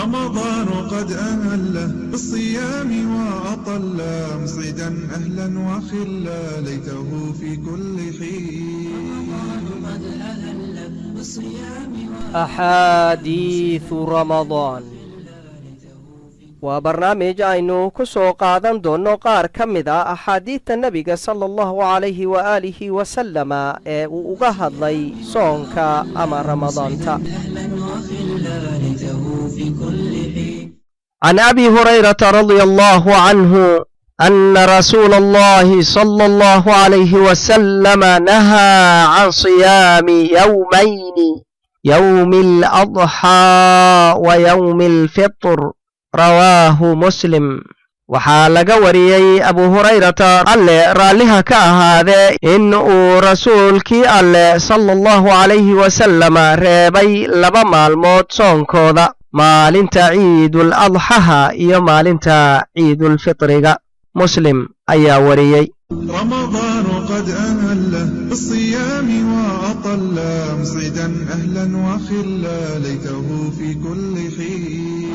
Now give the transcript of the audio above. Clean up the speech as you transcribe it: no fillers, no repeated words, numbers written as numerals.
رمضان قد أهله بالصيام وأطل مصعدا أهلا وخلا ليته في كل حين. أحاديث رمضان waa barnaamij aynu ku soo qaadan doonno qaar ka mid a axaadiidta nebiga sala allahu calayhi waaalihi wasalama ee uu uga hadlay soonka ama ramadaanta. can abi hurayrata radia allahu canhu أن رسول الله صلى الله عليه وسلم نهى عن صيام يومين يوم الأضحى ويوم الفطر رواه مسلم. waxaa laga wariyey abu hurayrata alle raalliha ka ahaadee in uu rasuulkii alle sala allahu calayhi wasalama reebay laba maalmood soonkooda, maalinta ciidul adxaha iyo maalinta ciidulfitriga. muslim ayaa wariyey. رمضان قد أهله بالصيام وأطل مصعدا أهلا وخلا ليته في كل حين.